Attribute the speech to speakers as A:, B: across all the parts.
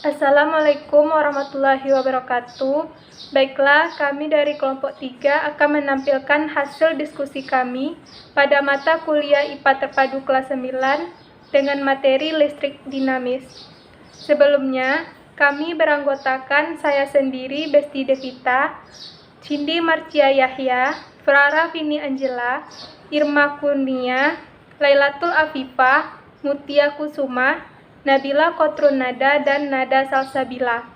A: Assalamualaikum warahmatullahi wabarakatuh. Baiklah, kami dari kelompok 3 akan menampilkan hasil diskusi kami pada mata kuliah IPA terpadu kelas 9 dengan materi listrik dinamis. Sebelumnya, kami beranggotakan saya sendiri, Besti Devita, Cindy Marcia Yahya, Frara Vini Angela, Irma Kurnia, Lailatul Afifah, Mutia Kusuma, Nabila Kotrun Nada, dan Nada Salsabila.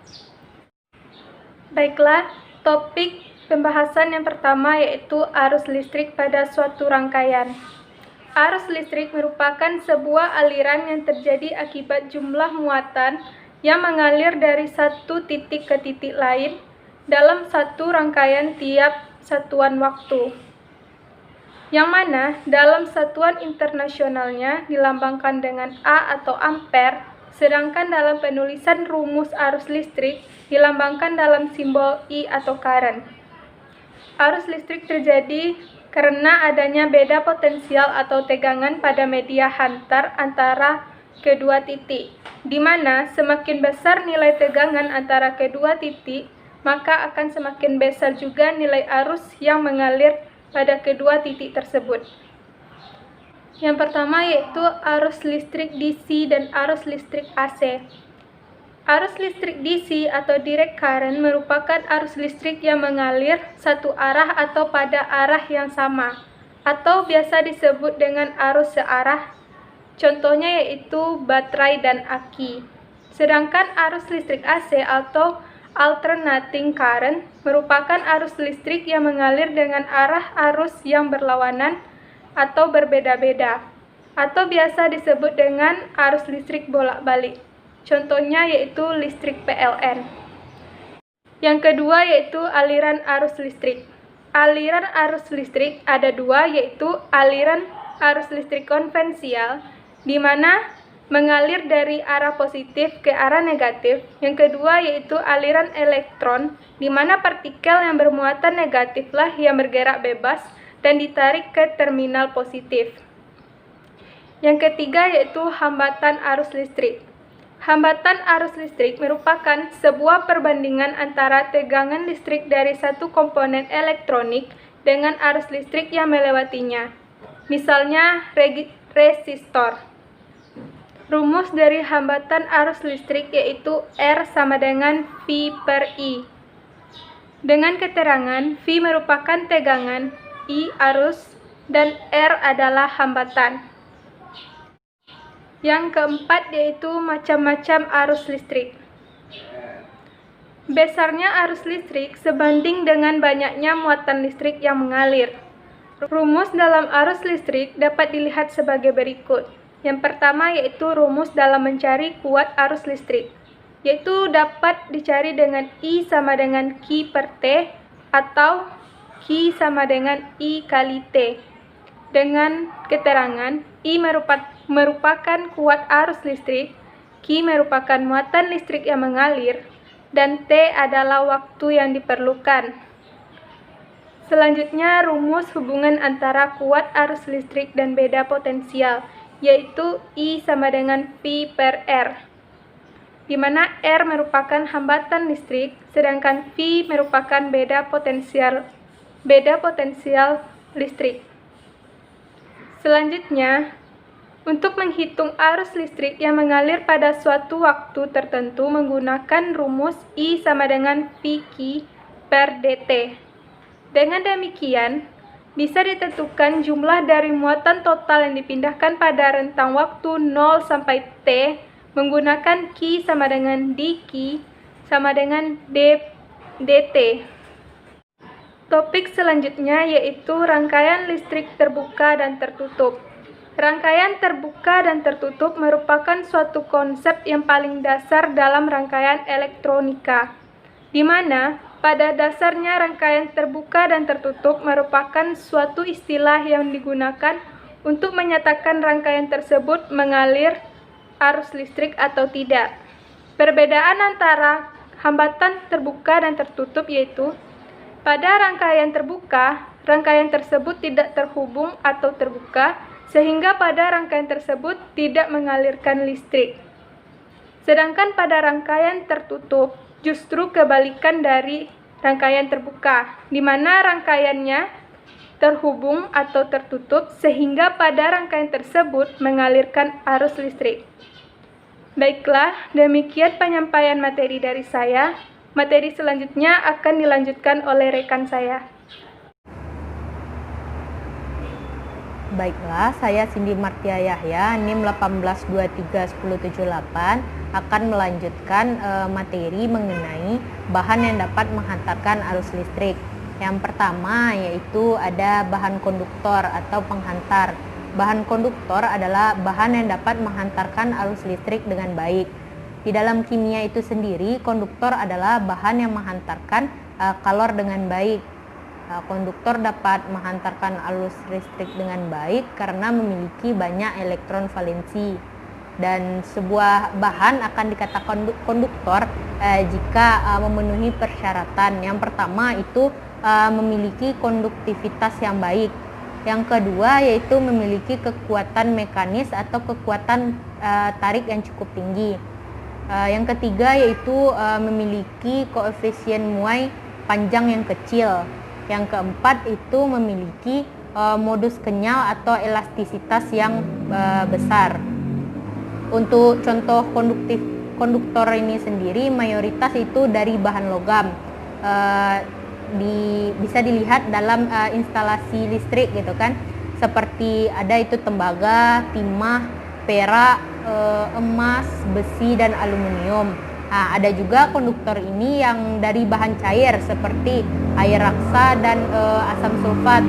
A: Baiklah, topik pembahasan yang pertama yaitu arus listrik pada suatu rangkaian. Arus listrik merupakan sebuah aliran yang terjadi akibat jumlah muatan yang mengalir dari satu titik ke titik lain dalam satu rangkaian tiap satuan waktu, yang mana dalam satuan internasionalnya dilambangkan dengan A atau ampere, sedangkan dalam penulisan rumus arus listrik dilambangkan dalam simbol I atau current. Arus listrik terjadi karena adanya beda potensial atau tegangan pada media hantar antara kedua titik, di mana semakin besar nilai tegangan antara kedua titik, maka akan semakin besar juga nilai arus yang mengalir pada kedua titik tersebut. Yang pertama yaitu arus listrik DC dan arus listrik AC. Arus listrik DC atau direct current merupakan arus listrik yang mengalir satu arah atau pada arah yang sama, atau biasa disebut dengan arus searah. Contohnya yaitu baterai dan aki. Sedangkan arus listrik AC atau alternating current merupakan arus listrik yang mengalir dengan arah arus yang berlawanan atau berbeda-beda, atau biasa disebut dengan arus listrik bolak-balik. Contohnya yaitu listrik PLN. Yang kedua yaitu aliran arus listrik. Aliran arus listrik ada dua, yaitu aliran arus listrik konvensional, di mana mengalir dari arah positif ke arah negatif. Yang kedua yaitu aliran elektron, di mana partikel yang bermuatan negatiflah yang bergerak bebas dan ditarik ke terminal positif. Yang ketiga yaitu hambatan arus listrik. Hambatan arus listrik merupakan sebuah perbandingan antara tegangan listrik dari satu komponen elektronik dengan arus listrik yang melewatinya. Misalnya resistor. Rumus dari hambatan arus listrik yaitu R sama dengan V per I. Dengan keterangan V merupakan tegangan, I arus, dan R adalah hambatan. Yang keempat yaitu macam-macam arus listrik. Besarnya arus listrik sebanding dengan banyaknya muatan listrik yang mengalir. Rumus dalam arus listrik dapat dilihat sebagai berikut. Yang pertama yaitu rumus dalam mencari kuat arus listrik, yaitu dapat dicari dengan I sama dengan Q per T atau Q sama dengan I kali T. Dengan keterangan I merupakan kuat arus listrik, Q merupakan muatan listrik yang mengalir, dan T adalah waktu yang diperlukan. Selanjutnya rumus hubungan antara kuat arus listrik dan beda potensial, yaitu I sama dengan V per R, di mana R merupakan hambatan listrik, sedangkan V merupakan beda potensial listrik. Selanjutnya, untuk menghitung arus listrik yang mengalir pada suatu waktu tertentu menggunakan rumus I sama dengan VQ per DT. Dengan demikian, bisa ditentukan jumlah dari muatan total yang dipindahkan pada rentang waktu 0 sampai T menggunakan Q sama dengan dQ sama dengan dt. Topik selanjutnya yaitu rangkaian listrik terbuka dan tertutup. Rangkaian terbuka dan tertutup merupakan suatu konsep yang paling dasar dalam rangkaian elektronika, di mana pada dasarnya rangkaian terbuka dan tertutup merupakan suatu istilah yang digunakan untuk menyatakan rangkaian tersebut mengalir arus listrik atau tidak. Perbedaan antara hambatan terbuka dan tertutup yaitu, pada rangkaian terbuka, rangkaian tersebut tidak terhubung atau terbuka, sehingga pada rangkaian tersebut tidak mengalirkan listrik. Sedangkan pada rangkaian tertutup justru kebalikan dari rangkaian terbuka, di mana rangkaiannya terhubung atau tertutup sehingga pada rangkaian tersebut mengalirkan arus listrik. Baiklah, demikian penyampaian materi dari saya. Materi selanjutnya akan dilanjutkan oleh rekan saya.
B: Baiklah, saya Cindy Martia Yahya, NIM 1823178, akan melanjutkan materi mengenai bahan yang dapat menghantarkan arus listrik. Yang pertama yaitu ada bahan konduktor atau penghantar. Bahan konduktor adalah bahan yang dapat menghantarkan arus listrik dengan baik. Di dalam kimia itu sendiri, konduktor adalah bahan yang menghantarkan kalor dengan baik. Konduktor dapat menghantarkan arus listrik dengan baik karena memiliki banyak elektron valensi. Dan sebuah bahan akan dikatakan konduktor jika memenuhi persyaratan. Yang pertama itu memiliki konduktivitas yang baik. Yang kedua yaitu memiliki kekuatan mekanis atau kekuatan tarik yang cukup tinggi. Yang ketiga yaitu memiliki koefisien muai panjang yang kecil. Yang keempat itu memiliki modus kenyal atau elastisitas yang besar. Untuk contoh konduktor ini sendiri mayoritas itu dari bahan logam. Bisa dilihat dalam instalasi listrik gitu kan, seperti ada itu tembaga, timah, perak, emas, besi dan aluminium. Ada juga konduktor ini yang dari bahan cair seperti air raksa dan asam sulfat.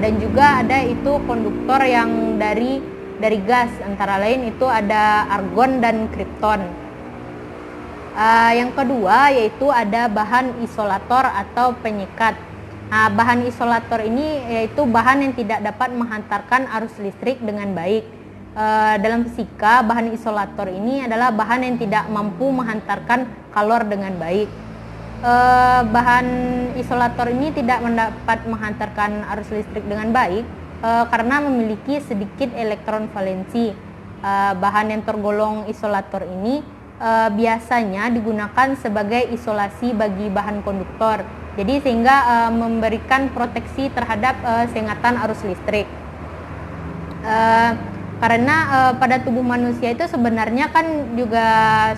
B: Dan juga ada itu konduktor yang dari gas, antara lain itu ada argon dan kripton. Yang kedua yaitu ada bahan isolator atau penyekat. Bahan isolator ini yaitu bahan yang tidak dapat menghantarkan arus listrik dengan baik. Dalam fisika, bahan isolator ini adalah bahan yang tidak mampu menghantarkan kalor dengan baik. Bahan isolator ini tidak dapat menghantarkan arus listrik dengan baik karena memiliki sedikit elektron valensi. Bahan yang tergolong isolator ini biasanya digunakan sebagai isolasi bagi bahan konduktor. Jadi sehingga memberikan proteksi terhadap sengatan arus listrik. Karena pada tubuh manusia itu sebenarnya kan juga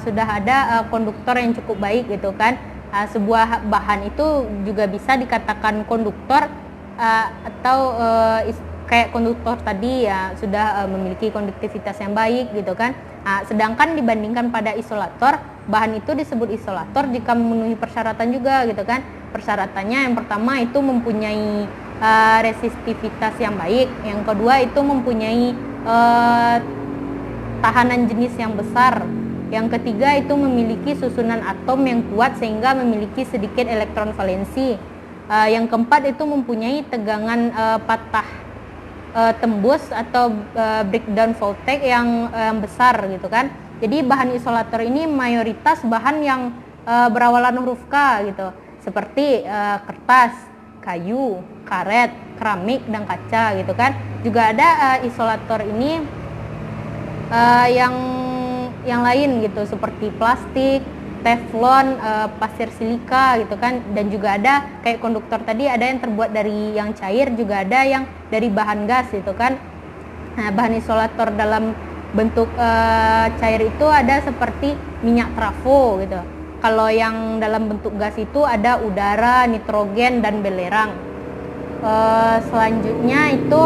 B: sudah ada konduktor yang cukup baik gitu kan. Sebuah bahan itu juga bisa dikatakan konduktor atau kayak konduktor tadi ya sudah memiliki konduktivitas yang baik gitu kan. Sedangkan dibandingkan pada isolator, bahan itu disebut isolator jika memenuhi persyaratan juga gitu kan. Persyaratannya yang pertama itu mempunyai resistivitas yang baik, yang kedua itu mempunyai tahanan jenis yang besar, yang ketiga itu memiliki susunan atom yang kuat sehingga memiliki sedikit elektron valensi, yang keempat itu mempunyai tegangan patah tembus atau breakdown voltage yang besar gitu kan. Jadi bahan isolator ini mayoritas bahan yang berawalan huruf K gitu, seperti kertas, kayu, karet, keramik dan kaca gitu kan. Juga ada isolator ini yang lain gitu, seperti plastik, teflon, pasir silika gitu kan. Dan juga ada kayak konduktor tadi, ada yang terbuat dari yang cair, juga ada yang dari bahan gas gitu kan. Bahan isolator dalam bentuk cair itu ada seperti minyak trafo gitu. Kalau yang dalam bentuk gas itu ada udara, nitrogen dan belerang. Selanjutnya itu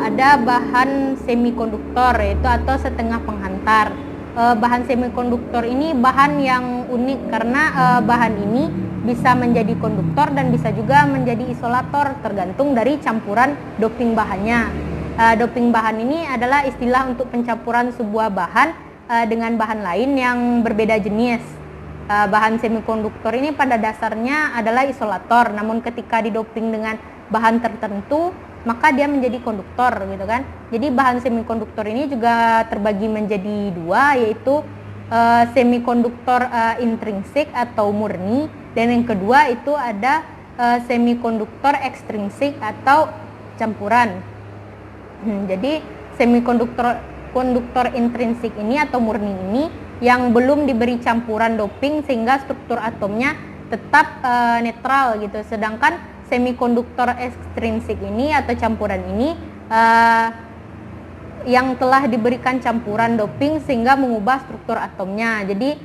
B: ada bahan semikonduktor yaitu atau setengah penghantar. Bahan semikonduktor ini bahan yang unik karena bahan ini bisa menjadi konduktor dan bisa juga menjadi isolator tergantung dari campuran doping bahannya. Doping bahan ini adalah istilah untuk pencampuran sebuah bahan dengan bahan lain yang berbeda jenis. Bahan semikonduktor ini pada dasarnya adalah isolator, namun ketika didoping dengan bahan tertentu maka dia menjadi konduktor gitu kan. Jadi bahan semikonduktor ini juga terbagi menjadi dua, yaitu semikonduktor intrinsik atau murni, dan yang kedua itu ada semikonduktor ekstrinsik atau campuran. Jadi semikonduktor konduktor intrinsik ini atau murni ini yang belum diberi campuran doping sehingga struktur atomnya tetap netral gitu. Sedangkan semikonduktor ekstrinsik ini atau campuran ini yang telah diberikan campuran doping sehingga mengubah struktur atomnya. Jadi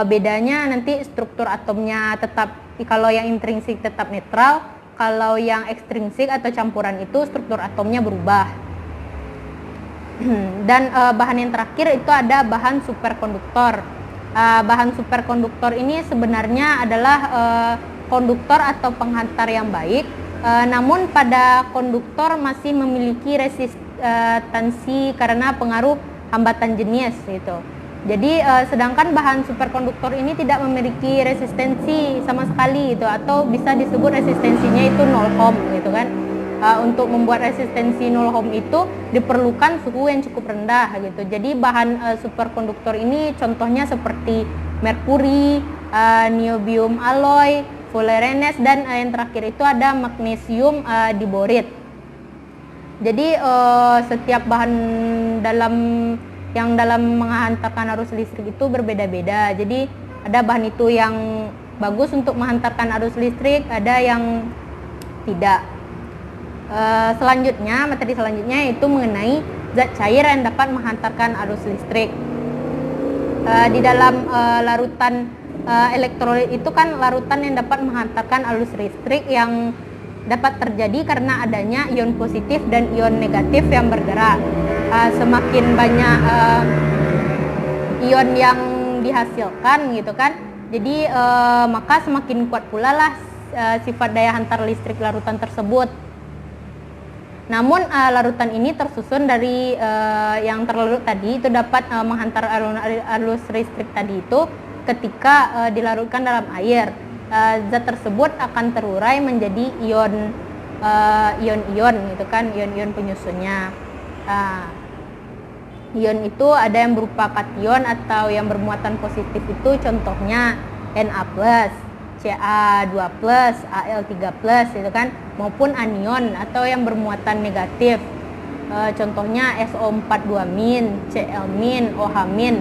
B: bedanya nanti struktur atomnya tetap, kalau yang intrinsik tetap netral, kalau yang ekstrinsik atau campuran itu struktur atomnya berubah. Dan bahan yang terakhir itu ada bahan superkonduktor. Bahan superkonduktor ini sebenarnya adalah konduktor atau penghantar yang baik, namun pada konduktor masih memiliki resistansi karena pengaruh hambatan jenis gitu. Jadi sedangkan bahan superkonduktor ini tidak memiliki resistensi sama sekali gitu, atau bisa disebut resistensinya itu 0 ohm gitu kan. Untuk membuat resistensi 0 ohm itu diperlukan suhu yang cukup rendah gitu. Jadi bahan superkonduktor ini contohnya seperti merkuri, niobium alloy, fullerenes, dan yang terakhir itu ada magnesium diborit. Jadi setiap bahan yang dalam menghantarkan arus listrik itu berbeda-beda. Jadi ada bahan itu yang bagus untuk menghantarkan arus listrik, ada yang tidak. Materi selanjutnya itu mengenai zat cair yang dapat menghantarkan arus listrik. Di dalam larutan elektrolit itu kan larutan yang dapat menghantarkan arus listrik yang dapat terjadi karena adanya ion positif dan ion negatif yang bergerak. Semakin banyak ion yang dihasilkan gitu kan, jadi maka semakin kuat pula lah sifat daya hantar listrik larutan tersebut. Namun larutan ini tersusun dari yang terlarut tadi itu dapat menghantar arus listrik tadi itu ketika dilarutkan dalam air. Zat tersebut akan terurai menjadi ion-ion gitu kan, ion-ion penyusunnya. Ion itu ada yang berupa kation atau yang bermuatan positif itu contohnya Na+, Ca2+, Al3+, gitu kan, maupun anion atau yang bermuatan negatif. Contohnya SO42-, Cl-, OH-.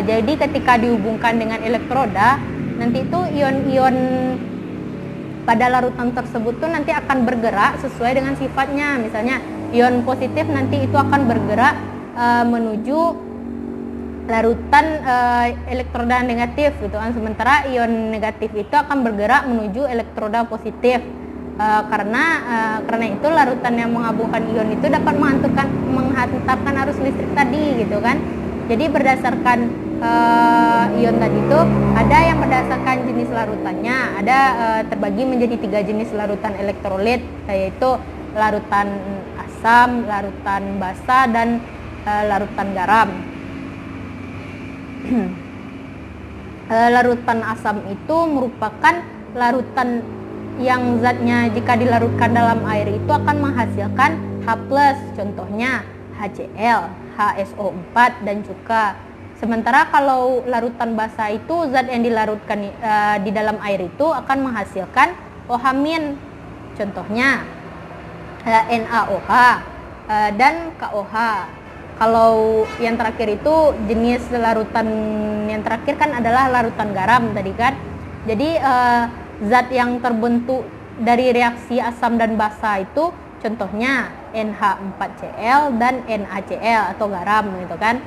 B: Jadi ketika dihubungkan dengan elektroda, nanti itu ion-ion pada larutan tersebut tuh nanti akan bergerak sesuai dengan sifatnya. Misalnya ion positif nanti itu akan bergerak menuju larutan elektroda negatif gitu kan, sementara ion negatif itu akan bergerak menuju elektroda positif. Karena itu larutan yang menggabungkan ion itu dapat menghantarkan arus listrik tadi gitu kan. Jadi berdasarkan ion tadi itu ada yang berdasarkan jenis larutannya, ada terbagi menjadi 3 jenis larutan elektrolit, yaitu larutan asam, larutan basa, dan larutan garam. Larutan asam itu merupakan larutan yang zatnya jika dilarutkan dalam air itu akan menghasilkan H+, contohnya HCl, HSO4, dan cuka. Sementara kalau larutan basa itu zat yang dilarutkan di dalam air itu akan menghasilkan OH-, contohnya NaOH dan KOH. Kalau yang terakhir itu jenis larutan yang terakhir kan adalah larutan garam tadi kan. Jadi zat yang terbentuk dari reaksi asam dan basa itu contohnya NH4Cl dan NaCl atau garam gitu kan.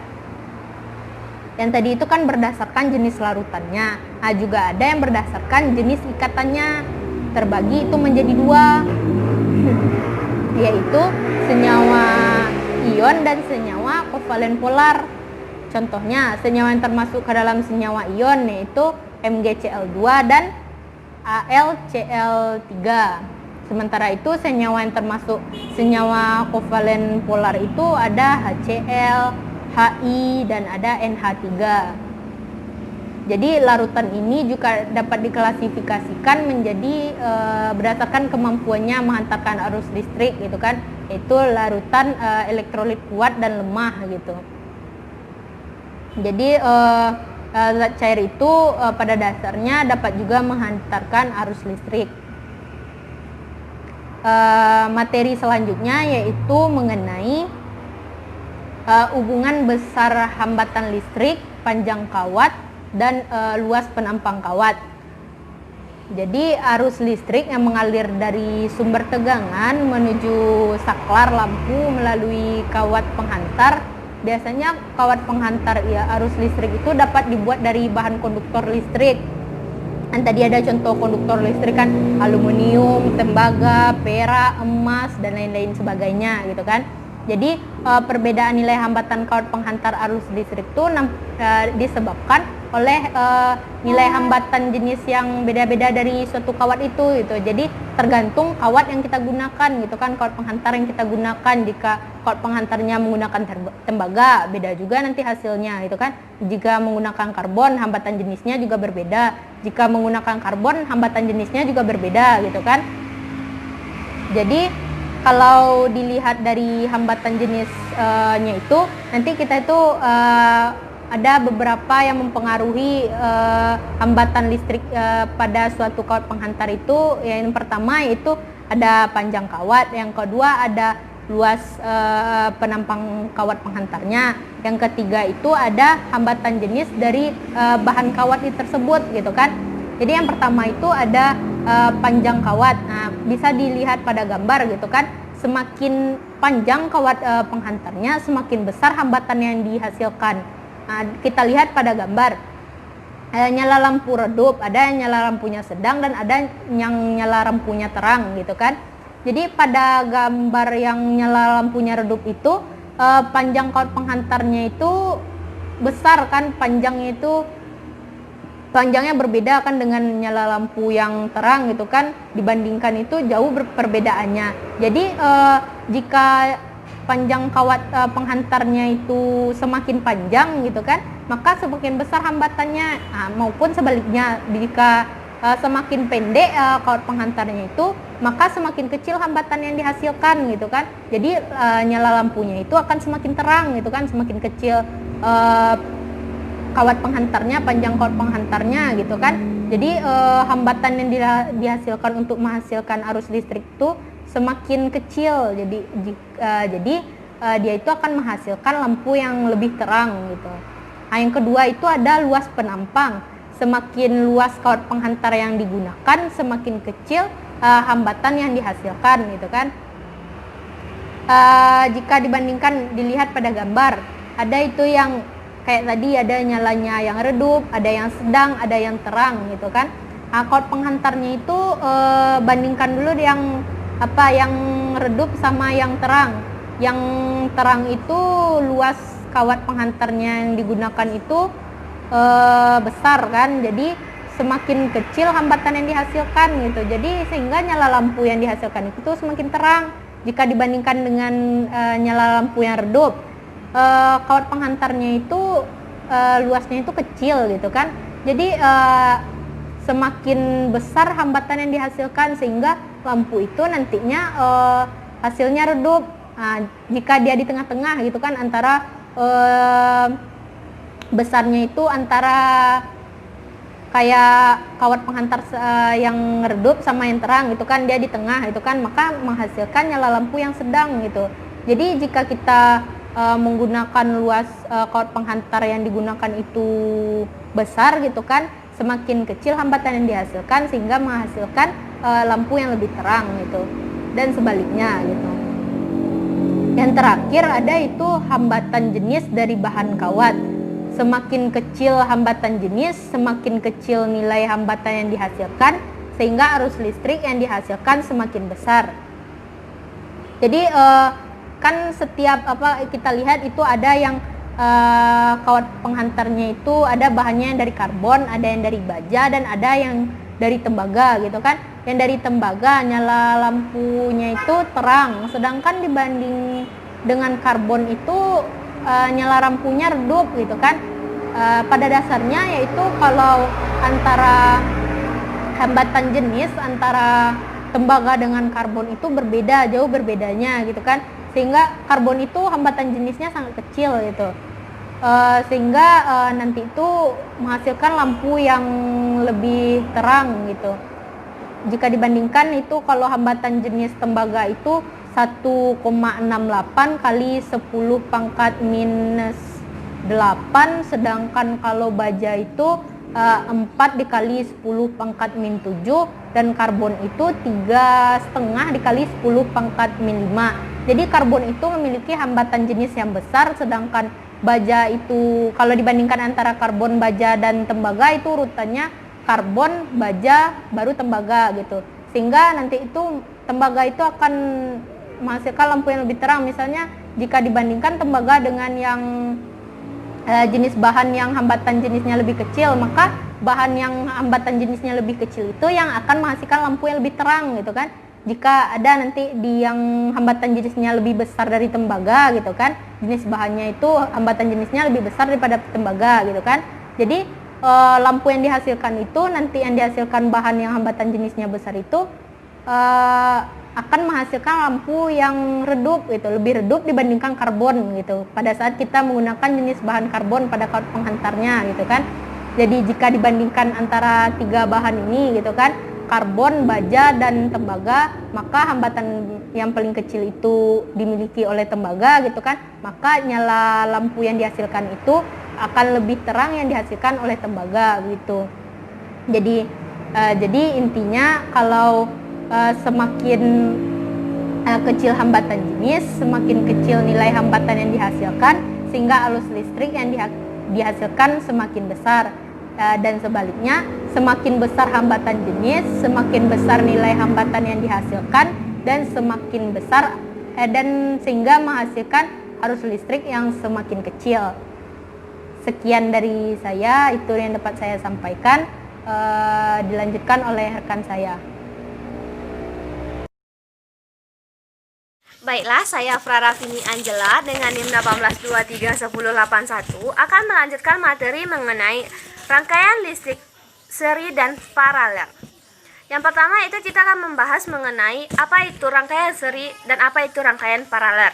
B: Yang tadi itu kan berdasarkan jenis larutannya. Nah, juga ada yang berdasarkan jenis ikatannya. Terbagi itu menjadi 2, yaitu senyawa ion dan senyawa kovalen polar. Contohnya senyawa yang termasuk ke dalam senyawa ion yaitu MgCl2 dan AlCl3. Sementara itu senyawa yang termasuk senyawa kovalen polar itu ada HCl, Hi, dan ada NH3. Jadi larutan ini juga dapat diklasifikasikan menjadi berdasarkan kemampuannya menghantarkan arus listrik gitu kan, yaitu larutan elektrolit kuat dan lemah gitu. Jadi zat cair itu pada dasarnya dapat juga menghantarkan arus listrik. Materi selanjutnya yaitu mengenai hubungan besar hambatan listrik, panjang kawat, dan luas penampang kawat. Jadi arus listrik yang mengalir dari sumber tegangan menuju saklar lampu melalui kawat penghantar. Biasanya kawat penghantar arus listrik itu dapat dibuat dari bahan konduktor listrik. Dan tadi ada contoh konduktor listrik kan, aluminium, tembaga, perak, emas, dan lain-lain sebagainya gitu kan. Jadi perbedaan nilai hambatan kawat penghantar arus listrik itu disebabkan oleh nilai hambatan jenis yang beda-beda dari suatu kawat itu gitu. Jadi tergantung kawat yang kita gunakan gitu kan, kawat penghantar yang kita gunakan. Jika kawat penghantarnya menggunakan tembaga, beda juga nanti hasilnya gitu kan. Jika menggunakan karbon, hambatan jenisnya juga berbeda. Jika menggunakan karbon, hambatan jenisnya juga berbeda gitu kan. Jadi kalau dilihat dari hambatan jenisnya itu, nanti kita itu ada beberapa yang mempengaruhi hambatan listrik pada suatu kawat penghantar itu. Yang pertama yaitu ada panjang kawat, yang kedua ada luas penampang kawat penghantarnya, yang ketiga itu ada hambatan jenis dari bahan kawat tersebut gitu kan. Jadi yang pertama itu ada panjang kawat. Nah, bisa dilihat pada gambar gitu kan. Semakin panjang kawat penghantarnya, semakin besar hambatan yang dihasilkan. Nah, kita lihat pada gambar. Nyala lampu redup, ada yang nyala lampunya sedang, dan ada yang nyala lampunya terang gitu kan. Jadi pada gambar yang nyala lampunya redup itu panjang kawat penghantarnya itu besar kan, panjangnya berbeda kan dengan nyala lampu yang terang gitu kan, dibandingkan itu jauh perbedaannya. Jadi jika panjang kawat penghantarnya itu semakin panjang gitu kan, maka semakin besar hambatannya. Nah, maupun sebaliknya, jika semakin pendek kawat penghantarnya itu, maka semakin kecil hambatan yang dihasilkan gitu kan. Jadi nyala lampunya itu akan semakin terang gitu kan, semakin kecil kawat penghantarnya, panjang kawat penghantarnya gitu kan. Jadi hambatan yang dihasilkan untuk menghasilkan arus listrik itu semakin kecil. Jadi dia itu akan menghasilkan lampu yang lebih terang gitu. Nah, yang kedua itu ada luas penampang. Semakin luas kawat penghantar yang digunakan, semakin kecil hambatan yang dihasilkan gitu kan. Jika dibandingkan, dilihat pada gambar, ada itu yang kayak tadi, ada nyalanya yang redup, ada yang sedang, ada yang terang gitu kan. Nah, kawat penghantarnya itu bandingkan dulu yang redup sama yang terang. Yang terang itu luas kawat penghantarnya yang digunakan itu besar kan, jadi semakin kecil hambatan yang dihasilkan gitu. Jadi sehingga nyala lampu yang dihasilkan itu semakin terang jika dibandingkan dengan nyala lampu yang redup. Kawat penghantarnya itu luasnya itu kecil gitu kan. Jadi semakin besar hambatan yang dihasilkan sehingga lampu itu nantinya hasilnya redup. Nah, jika dia di tengah-tengah gitu kan, antara besarnya itu antara kayak kawat penghantar yang redup sama yang terang gitu kan, dia di tengah itu kan, maka menghasilkan nyala lampu yang sedang gitu. Jadi jika kita menggunakan luas kawat penghantar yang digunakan itu besar gitu kan, semakin kecil hambatan yang dihasilkan sehingga menghasilkan lampu yang lebih terang gitu, dan sebaliknya gitu. Yang terakhir ada itu hambatan jenis dari bahan kawat. Semakin kecil hambatan jenis, semakin kecil nilai hambatan yang dihasilkan, sehingga arus listrik yang dihasilkan semakin besar. Jadi kan setiap kita lihat itu ada yang kawat penghantarnya itu ada bahannya yang dari karbon, ada yang dari baja, dan ada yang dari tembaga gitu kan. Yang dari tembaga nyala lampunya itu terang, sedangkan dibanding dengan karbon itu nyala lampunya redup gitu kan. Pada dasarnya yaitu kalau antara hambatan jenis antara tembaga dengan karbon itu berbeda, jauh berbedanya gitu kan, sehingga karbon itu hambatan jenisnya sangat kecil gitu, sehingga nanti itu menghasilkan lampu yang lebih terang gitu. Jika dibandingkan itu kalau hambatan jenis tembaga itu 1,68 kali 10 pangkat minus 8, sedangkan kalau baja itu 4 dikali 10 pangkat min 7, dan karbon itu 3,5 dikali 10 pangkat min 5. Jadi karbon itu memiliki hambatan jenis yang besar, sedangkan baja itu kalau dibandingkan antara karbon, baja dan tembaga itu urutannya karbon, baja, baru tembaga gitu. Sehingga nanti itu tembaga itu akan menghasilkan lampu yang lebih terang. Misalnya jika dibandingkan tembaga dengan yang jenis bahan yang hambatan jenisnya lebih kecil, maka bahan yang hambatan jenisnya lebih kecil itu yang akan menghasilkan lampu yang lebih terang gitu kan. Jika ada nanti di yang hambatan jenisnya lebih besar dari tembaga gitu kan, jenis bahannya itu hambatan jenisnya lebih besar daripada tembaga gitu kan. Jadi lampu yang dihasilkan itu nanti yang dihasilkan bahan yang hambatan jenisnya besar itu akan menghasilkan lampu yang redup gitu, lebih redup dibandingkan karbon gitu. Pada saat kita menggunakan jenis bahan karbon pada penghantarnya gitu kan. Jadi jika dibandingkan antara 3 bahan ini gitu kan, karbon, baja, dan tembaga, maka hambatan yang paling kecil itu dimiliki oleh tembaga gitu kan, maka nyala lampu yang dihasilkan itu akan lebih terang yang dihasilkan oleh tembaga gitu. Jadi intinya kalau semakin kecil hambatan jenis, semakin kecil nilai hambatan yang dihasilkan, sehingga arus listrik yang dihasilkan semakin besar. Dan sebaliknya, semakin besar hambatan jenis, semakin besar nilai hambatan yang dihasilkan, dan semakin besar dan sehingga menghasilkan arus listrik yang semakin kecil. Sekian dari saya, itu yang dapat saya sampaikan. Dilanjutkan oleh rekan saya.
C: Baiklah, saya Frarafini Angela dengan NIM 18231081 akan melanjutkan materi mengenai rangkaian listrik seri dan paralel. Yang pertama itu kita akan membahas mengenai apa itu rangkaian seri dan apa itu rangkaian paralel.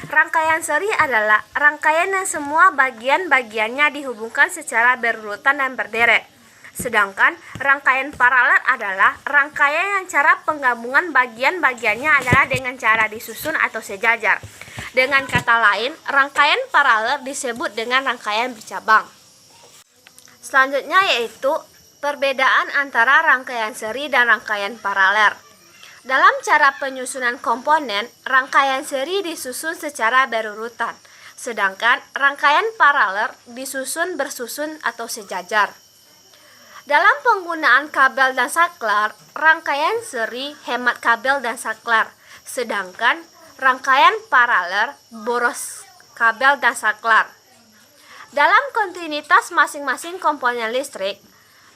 C: Rangkaian seri adalah rangkaian yang semua bagian-bagiannya dihubungkan secara berurutan dan berderet. Sedangkan rangkaian paralel adalah rangkaian yang cara penggabungan bagian-bagiannya adalah dengan cara disusun atau sejajar. Dengan kata lain, rangkaian paralel disebut dengan rangkaian bercabang. Selanjutnya yaitu perbedaan antara rangkaian seri dan rangkaian paralel. Dalam cara penyusunan komponen, rangkaian seri disusun secara berurutan, sedangkan rangkaian paralel disusun bersusun atau sejajar. Dalam penggunaan kabel dan saklar, rangkaian seri hemat kabel dan saklar, sedangkan rangkaian paralel boros kabel dan saklar. Dalam kontinuitas masing-masing komponen listrik,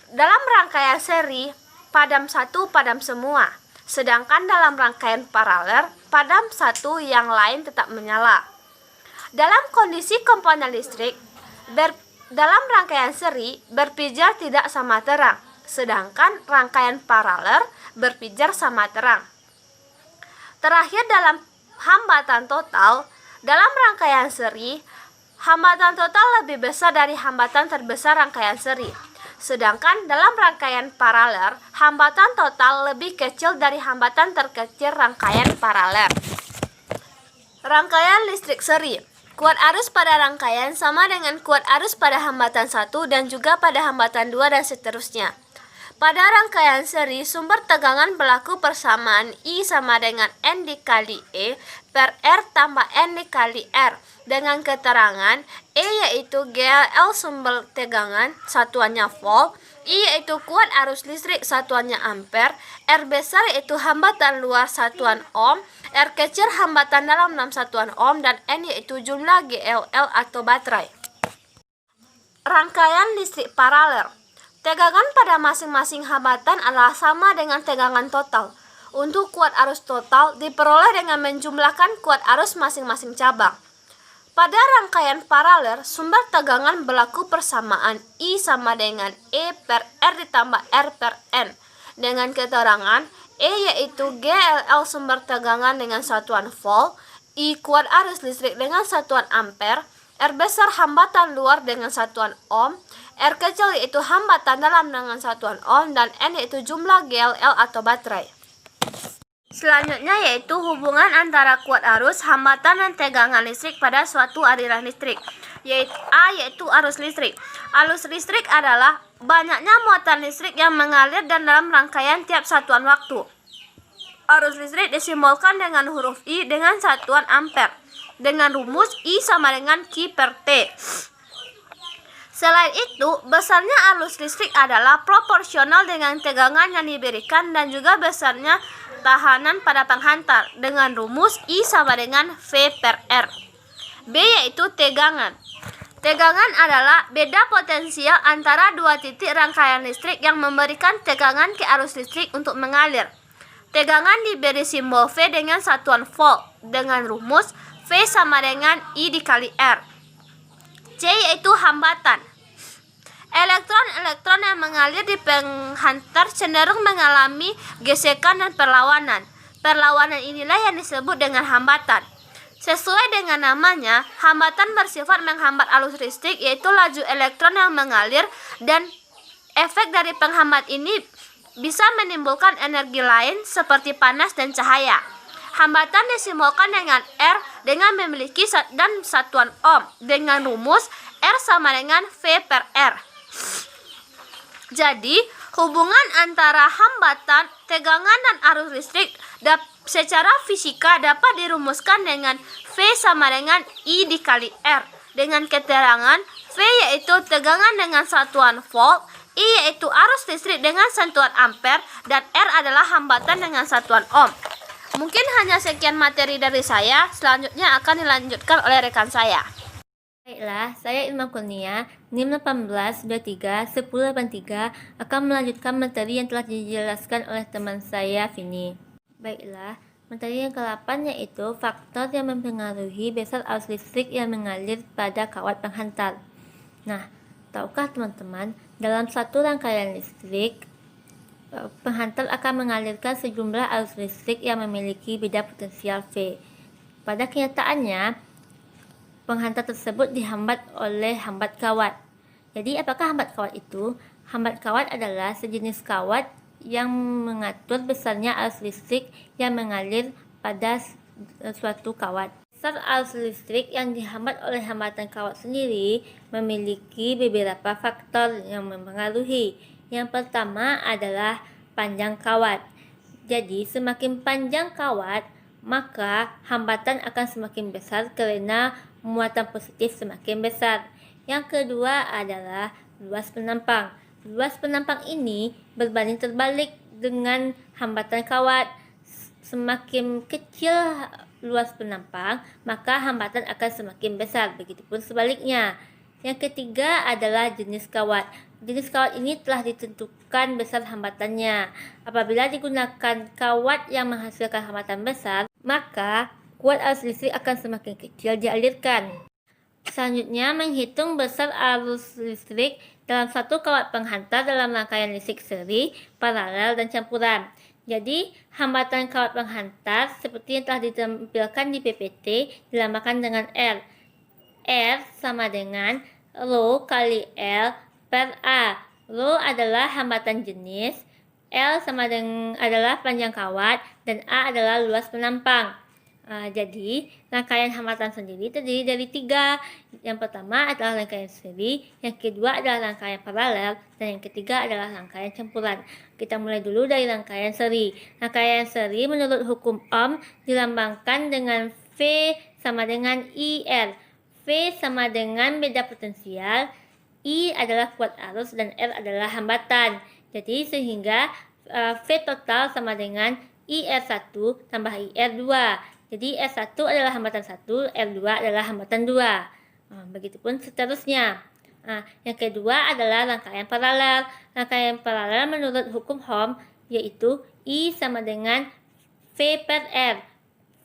C: dalam rangkaian seri, padam satu padam semua, sedangkan dalam rangkaian paralel, padam satu yang lain tetap menyala. Dalam kondisi komponen listrik, dalam rangkaian seri berpijar tidak sama terang, sedangkan rangkaian paralel berpijar sama terang. Terakhir dalam hambatan total, dalam rangkaian seri, hambatan total lebih besar dari hambatan terbesar rangkaian seri. Sedangkan dalam rangkaian paralel, hambatan total lebih kecil dari hambatan terkecil rangkaian paralel. Rangkaian listrik seri. Kuat arus pada rangkaian sama dengan kuat arus pada hambatan 1 dan juga pada hambatan 2 dan seterusnya. Pada rangkaian seri, sumber tegangan berlaku persamaan I sama dengan N dikali E per R tambah N dikali R dengan keterangan E yaitu GLL sumber tegangan satuannya volt, I yaitu kuat arus listrik satuannya ampere, R besar yaitu hambatan luar satuan ohm, R kecil hambatan dalam 6 satuan ohm, dan N yaitu jumlah GLL atau baterai. Rangkaian listrik paralel. Tegangan pada masing-masing hambatan adalah sama dengan tegangan total. Untuk kuat arus total diperoleh dengan menjumlahkan kuat arus masing-masing cabang. Pada rangkaian paralel, sumber tegangan berlaku persamaan I sama dengan E per R ditambah R per N. Dengan keterangan E yaitu GLL sumber tegangan dengan satuan volt, I kuat arus listrik dengan satuan ampere, R besar hambatan luar dengan satuan ohm, R kecil yaitu hambatan dalam dengan satuan ohm, dan N yaitu jumlah GLL atau baterai. Selanjutnya yaitu hubungan antara kuat arus, hambatan, dan tegangan listrik pada suatu aliran listrik. Yaitu arus listrik. Arus listrik adalah banyaknya muatan listrik yang mengalir dan dalam rangkaian tiap satuan waktu. Arus listrik disimbolkan dengan huruf I dengan satuan ampere, dengan rumus I sama dengan Q per T. Selain itu, besarnya arus listrik adalah proporsional dengan tegangan yang diberikan dan juga besarnya tahanan pada penghantar dengan rumus I sama dengan V per R. B yaitu tegangan. Tegangan adalah beda potensial antara dua titik rangkaian listrik yang memberikan tegangan ke arus listrik untuk mengalir. Tegangan diberi simbol V dengan satuan volt dengan rumus V sama dengan I dikali R. C yaitu hambatan. Elektron-elektron yang mengalir di penghantar cenderung mengalami gesekan dan perlawanan. Perlawanan inilah yang disebut dengan hambatan. Sesuai dengan namanya, hambatan bersifat menghambat arus listrik, yaitu laju elektron yang mengalir, dan efek dari penghambat ini bisa menimbulkan energi lain seperti panas dan cahaya. Hambatan disimbolkan dengan R dengan memiliki dan satuan ohm dengan rumus R sama dengan V per R. Jadi, hubungan antara hambatan, tegangan, dan arus listrik secara fisika dapat dirumuskan dengan V sama dengan I dikali R dengan keterangan V yaitu tegangan dengan satuan volt, I yaitu arus listrik dengan satuan ampere, dan R adalah hambatan dengan satuan ohm. Mungkin hanya sekian materi dari saya, selanjutnya akan dilanjutkan oleh rekan saya.
D: Baiklah, saya Ilma Kurnia, NIM 18231083 akan melanjutkan materi yang telah dijelaskan oleh teman saya, Vini. Baiklah, materi yang ke-8 yaitu faktor yang mempengaruhi besar arus listrik yang mengalir pada kawat penghantar. Nah, tahukah teman-teman, dalam satu rangkaian listrik, penghantar akan mengalirkan sejumlah arus listrik yang memiliki beda potensial V. Pada kenyataannya, penghantar tersebut dihambat oleh hambat kawat. Jadi, apakah hambat kawat itu? Hambat kawat adalah sejenis kawat yang mengatur besarnya arus listrik yang mengalir pada suatu kawat. Besar arus listrik yang dihambat oleh hambatan kawat sendiri memiliki beberapa faktor yang mempengaruhi. Yang pertama adalah panjang kawat. Jadi, semakin panjang kawat, maka hambatan akan semakin besar karena muatan positif semakin besar. Yang kedua adalah luas penampang. Luas penampang ini berbanding terbalik dengan hambatan kawat. Semakin kecil luas penampang, maka hambatan akan semakin besar. Begitupun sebaliknya. Yang ketiga adalah jenis kawat. Jenis kawat ini telah ditentukan besar hambatannya. Apabila digunakan kawat yang menghasilkan hambatan besar, maka kuat arus listrik akan semakin kecil dialirkan. Selanjutnya, menghitung besar arus listrik dalam satu kawat penghantar dalam rangkaian listrik seri, paralel, dan campuran. Jadi, hambatan kawat penghantar seperti yang telah ditampilkan di PPT dilambangkan dengan R. R sama dengan Rho kali L per A. Rho adalah hambatan jenis, L sama dengan adalah panjang kawat, dan A adalah luas penampang. Jadi, rangkaian hambatan sendiri terdiri dari 3. Yang pertama adalah rangkaian seri, yang kedua adalah rangkaian paralel, dan yang ketiga adalah rangkaian campuran. Kita mulai dulu dari rangkaian seri. Rangkaian seri menurut hukum Ohm dilambangkan dengan V sama dengan IR. V sama dengan beda potensial, I adalah kuat arus, dan R adalah hambatan. Jadi sehingga V total sama dengan IR1 tambah IR2. Jadi R1 adalah hambatan 1, R2 adalah hambatan 2. Begitupun seterusnya. Yang kedua adalah rangkaian paralel. Rangkaian paralel menurut hukum Ohm yaitu I sama dengan V per R.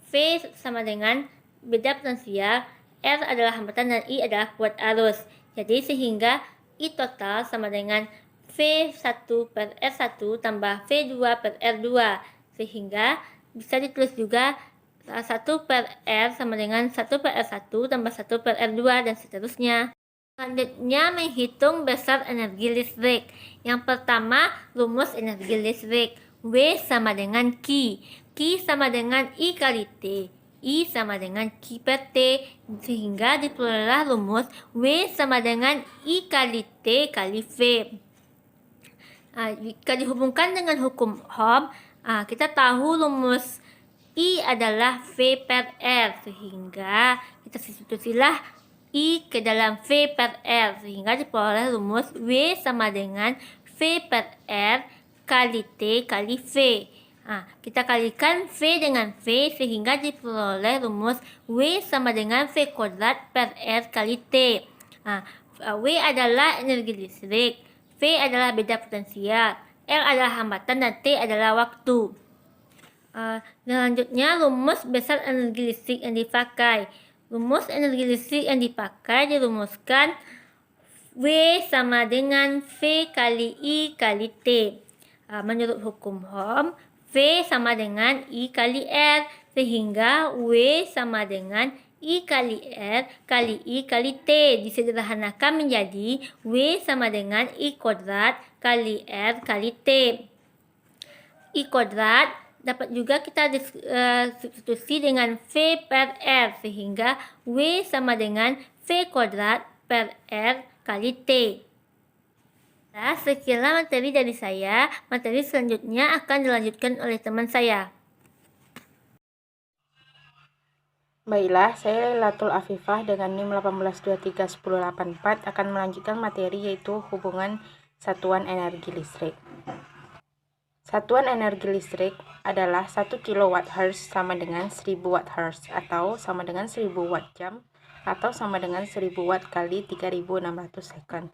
D: V sama dengan beda potensial, R adalah hambatan, dan I adalah kuat arus. Jadi sehingga I total sama dengan V1 per R1 tambah V2 per R2. Sehingga bisa ditulis juga 1 per R sama dengan 1 per R1 tambah 1 per R2 dan seterusnya. Selanjutnya menghitung besar energi listrik. Yang pertama, rumus energi listrik. W sama dengan Q. Q sama dengan I kali T. I sama dengan Q per T, sehingga diperolehlah rumus W sama dengan I kali T kali V. Jika dihubungkan dengan hukum Ohm, kita tahu rumus I adalah V per R, sehingga kita substitusilah I ke dalam V per R, sehingga diperoleh rumus W sama dengan V per R kali T kali V. Kita kalikan V dengan V, sehingga diperoleh rumus W sama dengan V kuadrat per R kali T. W adalah energi listrik, V adalah beda potensial, R adalah hambatan, dan T adalah waktu. Selanjutnya, rumus besar energi listrik yang dipakai. Rumus energi listrik yang dipakai dirumuskan W sama dengan V kali I kali T. Menurut hukum Ohm, V sama dengan I kali R, sehingga W sama dengan I kali R kali I kali T disederhanakan menjadi W sama dengan I kuadrat kali R kali T. I kuadrat dapat juga kita substitusi dengan V per R, sehingga W sama dengan V kuadrat per R kali T. Sekianlah materi dari saya. Materi selanjutnya akan dilanjutkan oleh teman saya.
E: Baiklah, saya Lailatul Afifah dengan NIM 1823184 akan melanjutkan materi yaitu hubungan satuan energi listrik. Satuan energi listrik adalah 1 kWh sama dengan 1000 Wh atau sama dengan 1000 watt jam atau sama dengan 1000 watt kali 3600 second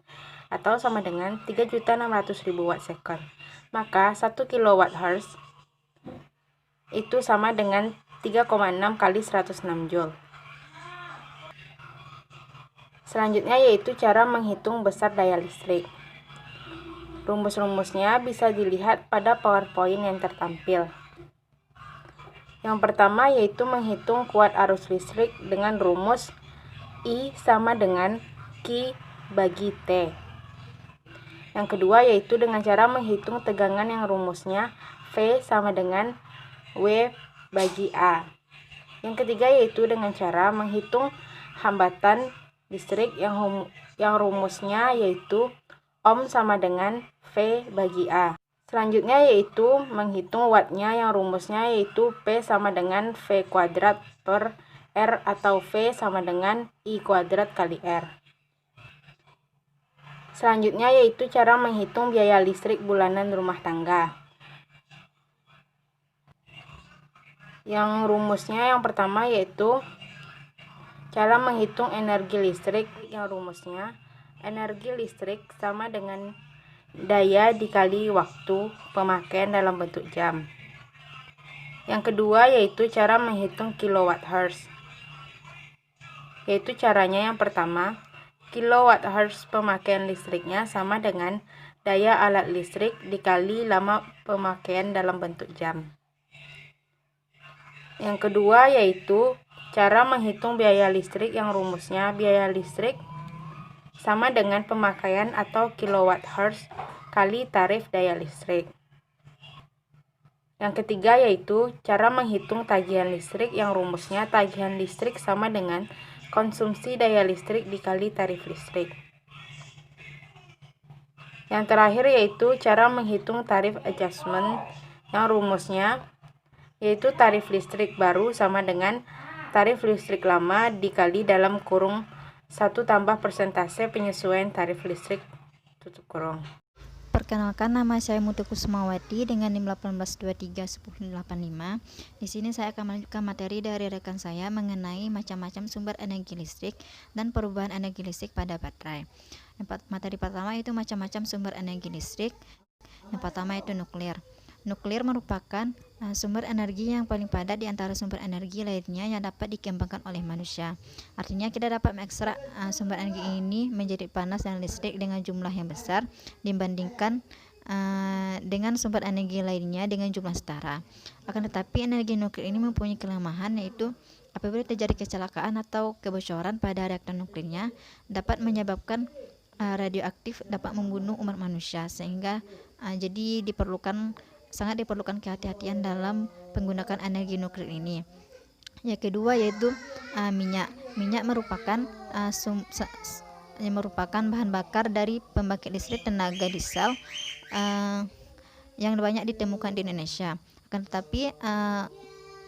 E: atau sama dengan 3.600.000 watt second. Maka 1 kWh itu sama dengan 3,6 kali 106 Joule. Selanjutnya yaitu cara menghitung besar daya listrik. Rumus-rumusnya bisa dilihat pada PowerPoint yang tertampil. Yang pertama yaitu menghitung kuat arus listrik dengan rumus I sama dengan Q bagi T. Yang kedua yaitu dengan cara menghitung tegangan yang rumusnya V sama dengan W bagi A. Yang ketiga yaitu dengan cara menghitung hambatan listrik yang rumusnya yaitu Ohm sama dengan V bagi A. Selanjutnya yaitu menghitung wattnya yang rumusnya yaitu P sama dengan V kuadrat per R atau V sama dengan I kuadrat kali R. Selanjutnya yaitu cara menghitung biaya listrik bulanan rumah tangga. Yang rumusnya yang pertama yaitu cara menghitung energi listrik yang rumusnya energi listrik sama dengan daya dikali waktu pemakaian dalam bentuk jam. Yang kedua yaitu cara menghitung kWh. Yaitu caranya yang pertama, kWh pemakaian listriknya sama dengan daya alat listrik dikali lama pemakaian dalam bentuk jam. Yang kedua yaitu cara menghitung biaya listrik yang rumusnya biaya listrik sama dengan pemakaian atau kWh kali tarif daya listrik. Yang ketiga yaitu cara menghitung tagihan listrik yang rumusnya tagihan listrik sama dengan konsumsi daya listrik dikali tarif listrik. Yang terakhir yaitu cara menghitung tarif adjustment yang rumusnya yaitu tarif listrik baru sama dengan tarif listrik lama dikali dalam kurung 1 tambah persentase penyesuaian tarif listrik tutup kurung.
F: Perkenalkan, nama saya Mutu Kusmawati dengan NIM 1823185. Di sini saya akan melanjutkan materi dari rekan saya mengenai macam-macam sumber energi listrik dan perubahan energi listrik pada baterai. Materi pertama itu macam-macam sumber energi listrik. Yang pertama itu nuklir. Nuklir merupakan sumber energi yang paling padat di antara sumber energi lainnya yang dapat dikembangkan oleh manusia. Artinya kita dapat mengekstrak sumber energi ini menjadi panas dan listrik dengan jumlah yang besar dibandingkan dengan sumber energi lainnya dengan jumlah setara. Akan tetapi energi nuklir ini mempunyai kelemahan, yaitu apabila terjadi kecelakaan atau kebocoran pada reaktor nuklirnya dapat menyebabkan radioaktif dapat membunuh umat manusia, sehingga jadi diperlukan sangat diperlukan kehati-hatian dalam penggunaan energi nuklir ini. Yang kedua yaitu minyak. Minyak merupakan bahan bakar dari pembangkit listrik tenaga diesel yang banyak ditemukan di Indonesia. Akan tetapi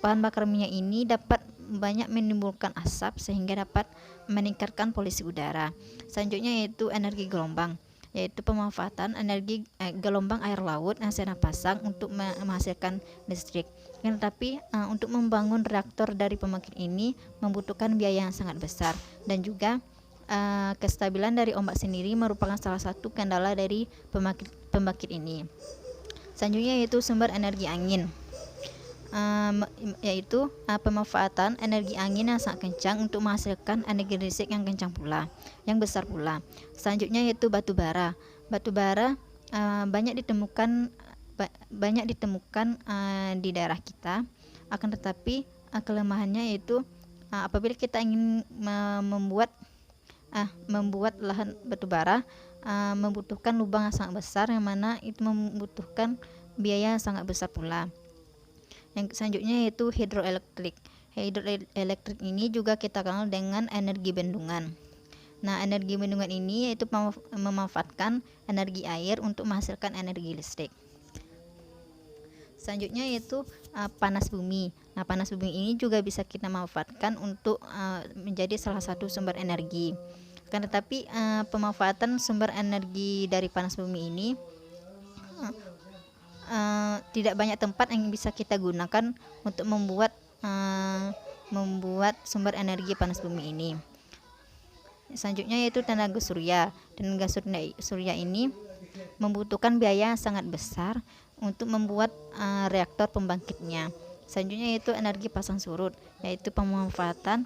F: bahan bakar minyak ini dapat banyak menimbulkan asap sehingga dapat meningkatkan polusi udara. Selanjutnya yaitu energi gelombang, yaitu pemanfaatan energi gelombang air laut yang saya pasang untuk menghasilkan listrik. Tetapi untuk membangun reaktor dari pembangkit ini membutuhkan biaya yang sangat besar, dan juga kestabilan dari ombak sendiri merupakan salah satu kendala dari pembangkit ini. Selanjutnya yaitu sumber energi angin, yaitu pemanfaatan energi angin yang sangat kencang untuk menghasilkan energi listrik yang kencang pula, yang besar pula. Selanjutnya yaitu batu bara. Batu bara banyak ditemukan di daerah kita. Akan tetapi kelemahannya yaitu apabila kita ingin membuat lahan batu bara, membutuhkan lubang yang sangat besar, yang mana itu membutuhkan biaya yang sangat besar pula. Yang selanjutnya yaitu hidroelektrik. Hidroelektrik ini juga kita kenal dengan energi bendungan. Nah, energi bendungan ini yaitu memanfaatkan energi air untuk menghasilkan energi listrik. Selanjutnya yaitu panas bumi. Nah, panas bumi ini juga bisa kita manfaatkan untuk menjadi salah satu sumber energi. Kan tetapi pemanfaatan sumber energi dari panas bumi ini tidak banyak tempat yang bisa kita gunakan untuk membuat sumber energi panas bumi ini. Selanjutnya yaitu tenaga surya. Tenaga surya ini membutuhkan biaya yang sangat besar untuk membuat reaktor pembangkitnya. Selanjutnya yaitu energi pasang surut, yaitu pemanfaatan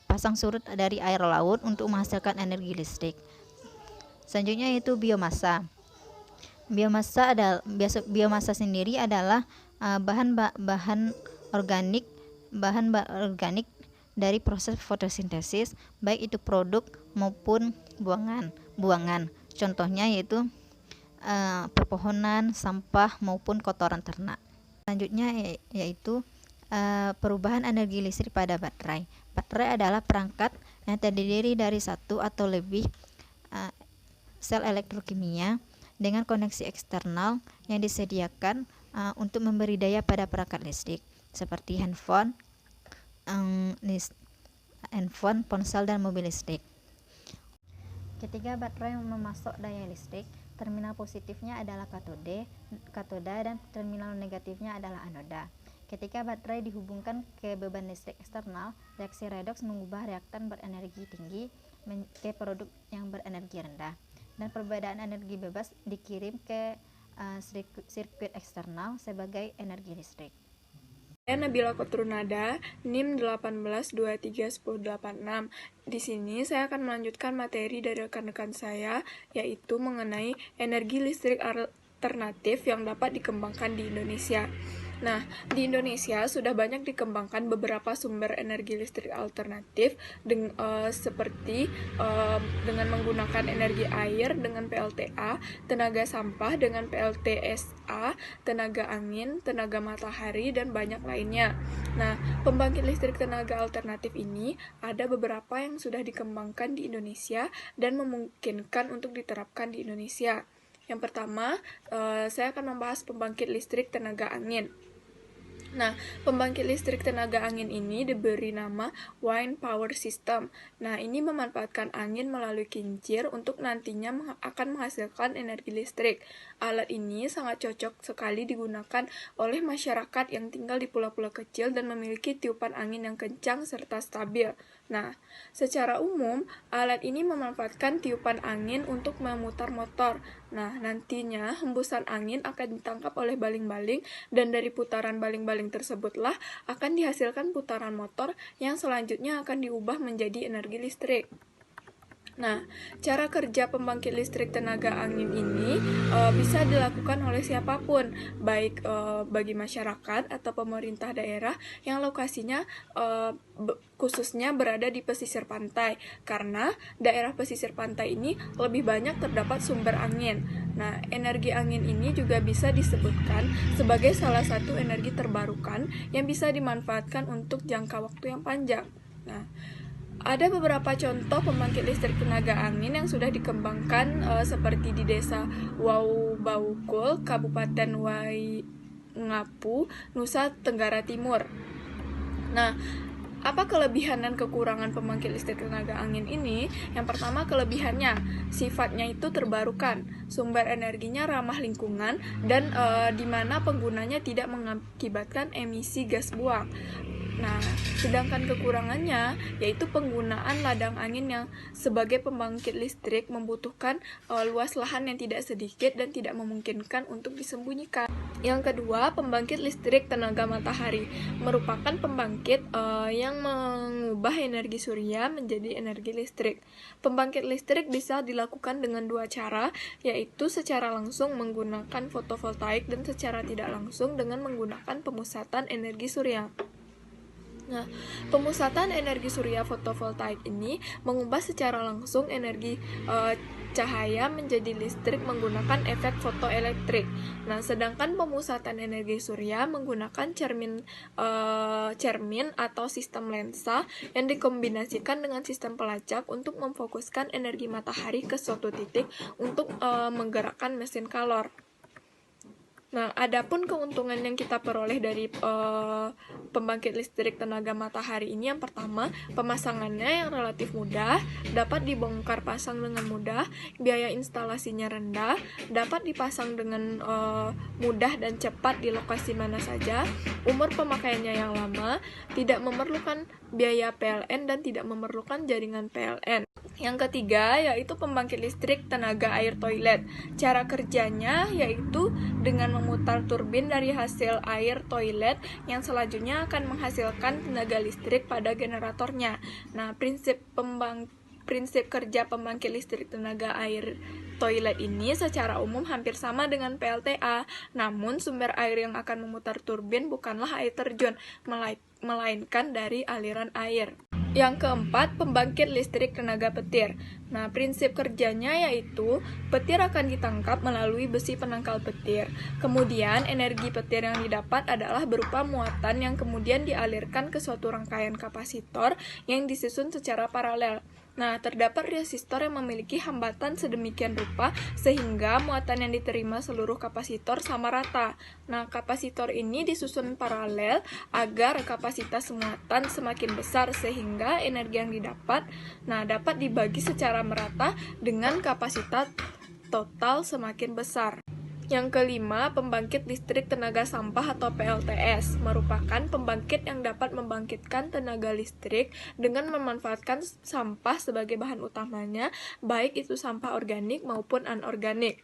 F: pasang surut dari air laut untuk menghasilkan energi listrik. Selanjutnya yaitu biomasa. Biomasa sendiri adalah bahan organik dari proses fotosintesis, baik itu produk maupun buangan. Contohnya yaitu pepohonan, sampah maupun kotoran ternak. Selanjutnya yaitu perubahan energi listrik pada baterai. Baterai adalah perangkat yang terdiri dari satu atau lebih sel elektrokimia dengan koneksi eksternal yang disediakan untuk memberi daya pada perangkat listrik seperti handphone, ponsel, dan mobil listrik. Ketika baterai memasok daya listrik, terminal positifnya adalah katoda dan terminal negatifnya adalah anoda. Ketika baterai dihubungkan ke beban listrik eksternal, reaksi redoks mengubah reaktan berenergi tinggi ke produk yang berenergi rendah, dan perbedaan energi bebas dikirim ke sirkuit eksternal sebagai energi listrik.
A: Saya Nabila Kotrunada, NIM 18231086. Di sini saya akan melanjutkan materi dari rekan-rekan saya, yaitu mengenai energi listrik alternatif yang dapat dikembangkan di Indonesia. Nah, di Indonesia sudah banyak dikembangkan beberapa sumber energi listrik alternatif seperti dengan menggunakan energi air dengan PLTA, tenaga sampah dengan PLTSA, tenaga angin, tenaga matahari, dan banyak lainnya. Nah, pembangkit listrik tenaga alternatif ini ada beberapa yang sudah dikembangkan di Indonesia dan memungkinkan untuk diterapkan di Indonesia. Yang pertama, saya akan membahas pembangkit listrik tenaga angin. Nah, pembangkit listrik tenaga angin ini diberi nama wind power system. Nah, ini memanfaatkan angin melalui kincir untuk nantinya akan menghasilkan energi listrik. Alat ini sangat cocok sekali digunakan oleh masyarakat yang tinggal di pulau-pulau kecil dan memiliki tiupan angin yang kencang serta stabil. Nah, secara umum, alat ini memanfaatkan tiupan angin untuk memutar motor. Nah, nantinya hembusan angin akan ditangkap oleh baling-baling, dan dari putaran baling-baling tersebutlah akan dihasilkan putaran motor yang selanjutnya akan diubah menjadi energi listrik. Nah, cara kerja pembangkit listrik tenaga angin ini bisa dilakukan oleh siapapun, baik bagi masyarakat atau pemerintah daerah yang lokasinya khususnya berada di pesisir pantai, karena daerah pesisir pantai ini lebih banyak terdapat sumber angin. Nah, energi angin ini juga bisa disebutkan sebagai salah satu energi terbarukan yang bisa dimanfaatkan untuk jangka waktu yang panjang. Nah, ada beberapa contoh pembangkit listrik tenaga angin yang sudah dikembangkan seperti di Desa Waubaukul, Kabupaten Waingapu, Nusa Tenggara Timur. Nah, apa kelebihan dan kekurangan pembangkit listrik tenaga angin ini? Yang pertama, kelebihannya, sifatnya itu terbarukan, sumber energinya ramah lingkungan, dan di mana penggunanya tidak mengakibatkan emisi gas buang. Nah, sedangkan kekurangannya yaitu penggunaan ladang angin yang sebagai pembangkit listrik membutuhkan luas lahan yang tidak sedikit dan tidak memungkinkan untuk disembunyikan. Yang kedua, pembangkit listrik tenaga matahari merupakan pembangkit yang mengubah energi surya menjadi energi listrik. Pembangkit listrik bisa dilakukan dengan dua cara, yaitu secara langsung menggunakan fotovoltaik dan secara tidak langsung dengan menggunakan pemusatan energi surya. Nah, pemusatan energi surya fotovoltaik ini mengubah secara langsung energi cahaya menjadi listrik menggunakan efek fotoelektrik. Nah, sedangkan pemusatan energi surya menggunakan cermin atau sistem lensa yang dikombinasikan dengan sistem pelacak untuk memfokuskan energi matahari ke suatu titik untuk menggerakkan mesin kalor. Nah, adapun keuntungan yang kita peroleh dari pembangkit listrik tenaga matahari ini, yang pertama, pemasangannya yang relatif mudah, dapat dibongkar pasang dengan mudah, biaya instalasinya rendah, dapat dipasang dengan mudah dan cepat di lokasi mana saja, umur pemakaiannya yang lama, tidak memerlukan biaya PLN dan tidak memerlukan jaringan PLN. Yang ketiga, yaitu pembangkit listrik tenaga air toilet. Cara kerjanya yaitu dengan memutar turbin dari hasil air toilet yang selanjutnya akan menghasilkan tenaga listrik pada generatornya. Nah, prinsip kerja pembangkit listrik tenaga air toilet ini secara umum hampir sama dengan PLTA, namun sumber air yang akan memutar turbin bukanlah air terjun, melainkan dari aliran air. Yang keempat, pembangkit listrik tenaga petir. Nah, prinsip kerjanya yaitu petir akan ditangkap melalui besi penangkal petir. Kemudian, energi petir yang didapat adalah berupa muatan yang kemudian dialirkan ke suatu rangkaian kapasitor yang disusun secara paralel. Nah, terdapat resistor yang memiliki hambatan sedemikian rupa sehingga muatan yang diterima seluruh kapasitor sama rata. Nah, kapasitor ini disusun paralel agar kapasitas muatan semakin besar sehingga energi yang didapat dapat dibagi secara merata dengan kapasitas total semakin besar. Yang kelima, pembangkit listrik tenaga sampah atau PLTS merupakan pembangkit yang dapat membangkitkan tenaga listrik dengan memanfaatkan sampah sebagai bahan utamanya, baik itu sampah organik maupun anorganik.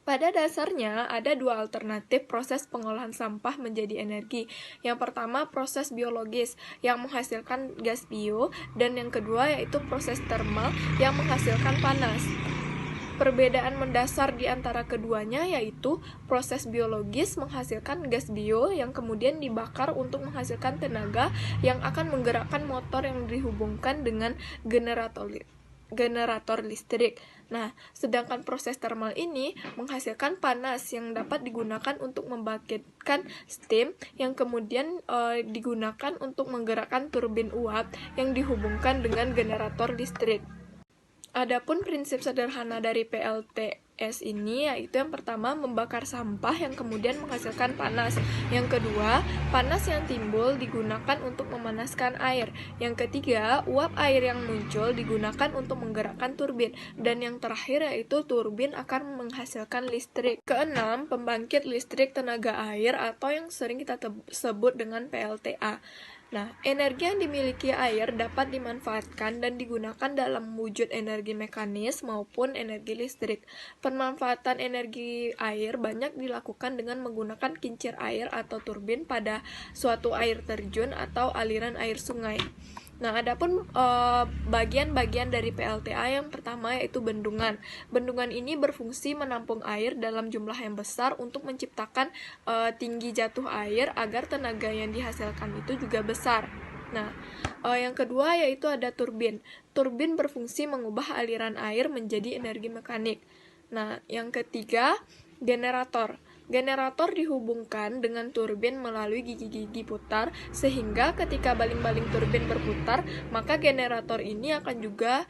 A: Pada dasarnya, ada dua alternatif proses pengolahan sampah menjadi energi. Yang pertama, proses biologis yang menghasilkan gas bio, dan yang kedua yaitu proses termal yang menghasilkan panas. Perbedaan mendasar di antara keduanya yaitu proses biologis menghasilkan gas bio yang kemudian dibakar untuk menghasilkan tenaga yang akan menggerakkan motor yang dihubungkan dengan generator listrik. Nah, sedangkan proses termal ini menghasilkan panas yang dapat digunakan untuk membangkitkan steam yang kemudian digunakan untuk menggerakkan turbin uap yang dihubungkan dengan generator listrik. Adapun prinsip sederhana dari PLTS ini yaitu yang pertama membakar sampah yang kemudian menghasilkan panas. Yang kedua, panas yang timbul digunakan untuk memanaskan air. Yang ketiga, uap air yang muncul digunakan untuk menggerakkan turbin. Dan yang terakhir yaitu turbin akan menghasilkan listrik. Keenam, pembangkit listrik tenaga air atau yang sering kita sebut dengan PLTA. Nah, energi yang dimiliki air dapat dimanfaatkan dan digunakan dalam wujud energi mekanis maupun energi listrik. Pemanfaatan energi air banyak dilakukan dengan menggunakan kincir air atau turbin pada suatu air terjun atau aliran air sungai. Nah, adapun bagian-bagian dari PLTA yang pertama yaitu bendungan. Bendungan ini berfungsi menampung air dalam jumlah yang besar untuk menciptakan tinggi jatuh air agar tenaga yang dihasilkan itu juga besar. Nah, yang kedua yaitu ada turbin. Turbin berfungsi mengubah aliran air menjadi energi mekanik.
G: Nah, yang ketiga, generator. Generator dihubungkan dengan turbin melalui gigi-gigi putar, sehingga ketika baling-baling turbin berputar, maka generator ini akan juga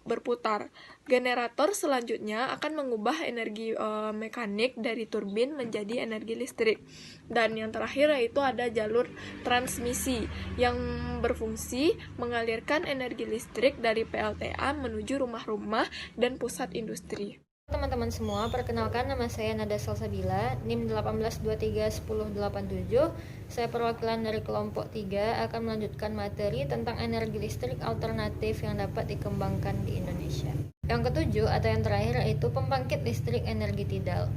G: berputar. Generator selanjutnya akan mengubah energi mekanik dari turbin menjadi energi listrik. Dan yang terakhir yaitu ada jalur transmisi yang berfungsi mengalirkan energi listrik dari PLTA menuju rumah-rumah dan pusat industri.
D: Teman-teman semua, perkenalkan nama saya Nada Salsabila, NIM 18231087. Saya perwakilan dari kelompok 3 akan melanjutkan materi tentang energi listrik alternatif yang dapat dikembangkan di Indonesia. Yang ketujuh atau yang terakhir yaitu pembangkit listrik energi tidal.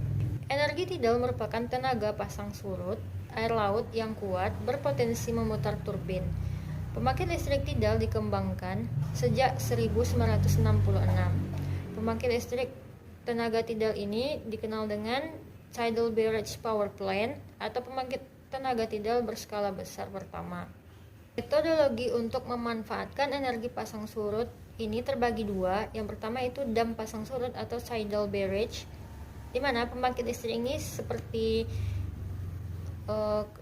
D: Energi tidal merupakan tenaga pasang surut air laut yang kuat berpotensi memutar turbin. Pembangkit listrik tidal dikembangkan sejak 1966. Pembangkit listrik tenaga tidal ini dikenal dengan Tidal Barrage Power Plant atau pembangkit tenaga tidal berskala besar pertama. Metodologi untuk memanfaatkan energi pasang surut ini terbagi dua. Yang pertama itu dam pasang surut atau tidal barrage, di mana pembangkit listrik ini seperti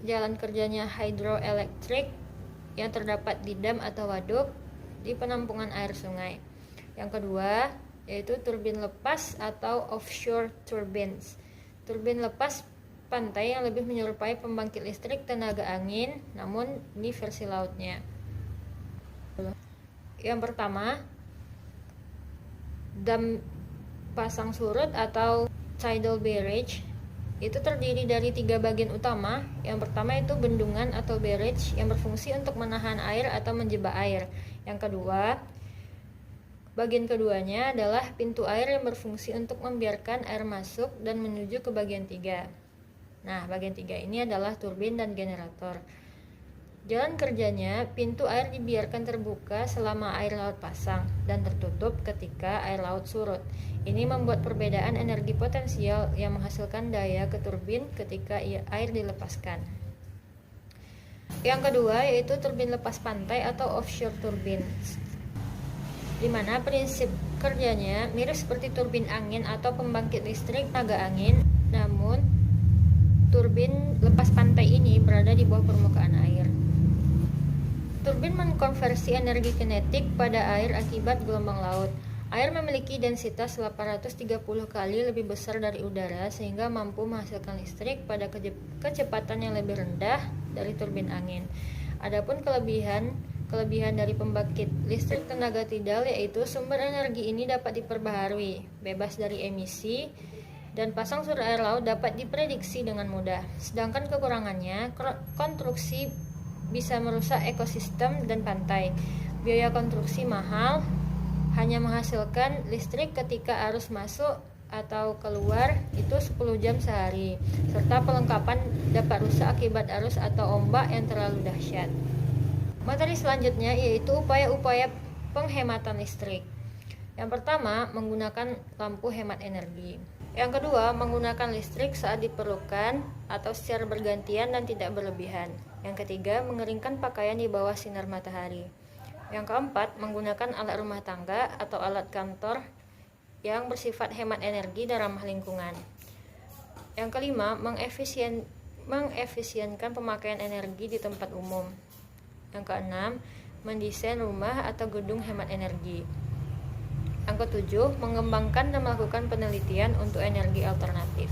D: jalan kerjanya hydroelectric yang terdapat di dam atau waduk di penampungan air sungai. Yang kedua yaitu turbin lepas atau offshore turbines. Turbin lepas pantai yang lebih menyerupai pembangkit listrik tenaga angin, namun ini versi lautnya. Yang pertama, dam pasang surut atau tidal barrage itu terdiri dari 3 bagian utama. Yang pertama itu bendungan atau barrage yang berfungsi untuk menahan air atau menjebak air. Yang kedua, bagian keduanya adalah pintu air yang berfungsi untuk membiarkan air masuk dan menuju ke bagian 3. Nah, bagian 3 ini adalah turbin dan generator. Jalan kerjanya, pintu air dibiarkan terbuka selama air laut pasang dan tertutup ketika air laut surut. Ini membuat perbedaan energi potensial yang menghasilkan daya ke turbin ketika air dilepaskan. Yang kedua yaitu turbin lepas pantai atau offshore turbines, di mana prinsip kerjanya mirip seperti turbin angin atau pembangkit listrik tenaga angin, namun turbin lepas pantai ini berada di bawah permukaan air. Turbin mengkonversi energi kinetik pada air akibat gelombang laut. Air memiliki densitas 830 kali lebih besar dari udara sehingga mampu menghasilkan listrik pada kecepatan yang lebih rendah dari turbin angin. Adapun kelebihan dari pembangkit listrik tenaga tidal yaitu sumber energi ini dapat diperbaharui, bebas dari emisi, dan pasang surut air laut dapat diprediksi dengan mudah. Sedangkan kekurangannya, konstruksi bisa merusak ekosistem dan pantai. Biaya konstruksi mahal, hanya menghasilkan listrik ketika arus masuk atau keluar itu 10 jam sehari, serta pelengkapan dapat rusak akibat arus atau ombak yang terlalu dahsyat. Materi selanjutnya yaitu upaya-upaya penghematan listrik. Yang pertama, menggunakan lampu hemat energi. Yang kedua, menggunakan listrik saat diperlukan atau secara bergantian dan tidak berlebihan. Yang ketiga, mengeringkan pakaian di bawah sinar matahari. Yang keempat, menggunakan alat rumah tangga atau alat kantor yang bersifat hemat energi dan ramah lingkungan. Yang kelima, mengefisienkan pemakaian energi di tempat umum. Yang keenam, mendesain rumah atau gedung hemat energi. Yang ketujuh, mengembangkan dan melakukan penelitian untuk energi alternatif.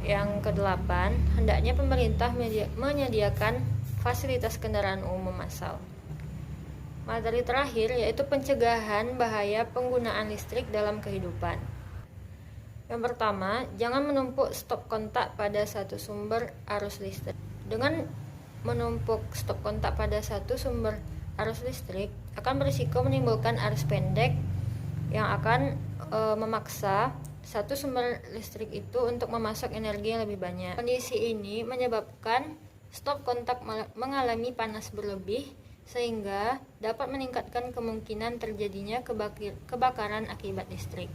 D: Yang kedelapan, hendaknya pemerintah menyediakan fasilitas kendaraan umum massal. Materi terakhir yaitu pencegahan bahaya penggunaan listrik dalam kehidupan. Yang pertama, jangan menumpuk stop kontak pada satu sumber arus listrik. Dengan menumpuk stop kontak pada satu sumber arus listrik akan berisiko menimbulkan arus pendek yang akan memaksa satu sumber listrik itu untuk memasok energi yang lebih banyak. Kondisi ini menyebabkan stop kontak mengalami panas berlebih sehingga dapat meningkatkan kemungkinan terjadinya kebakaran akibat listrik.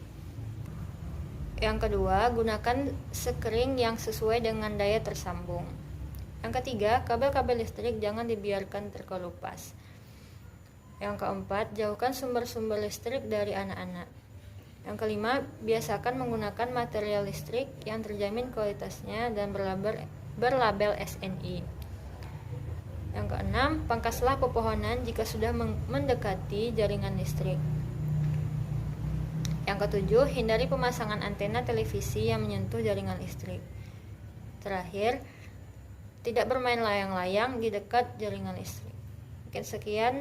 D: Yang kedua, gunakan sekring yang sesuai dengan daya tersambung. Yang ketiga, kabel-kabel listrik jangan dibiarkan terkelupas. Yang keempat, jauhkan sumber-sumber listrik dari anak-anak. Yang kelima, biasakan menggunakan material listrik yang terjamin kualitasnya dan berlabel SNI. Yang keenam, pangkaslah pepohonan jika sudah mendekati jaringan listrik. Yang ketujuh, hindari pemasangan antena televisi yang menyentuh jaringan listrik. Terakhir, tidak bermain layang-layang di dekat jaringan listrik. Mungkin sekian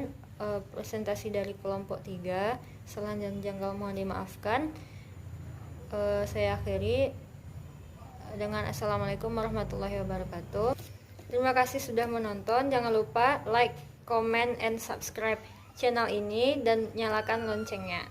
D: presentasi dari kelompok 3. Salah dan janggal mohon dimaafkan. Saya akhiri dengan assalamualaikum warahmatullahi wabarakatuh. Terima kasih sudah menonton. Jangan lupa like, comment, and subscribe channel ini dan nyalakan loncengnya.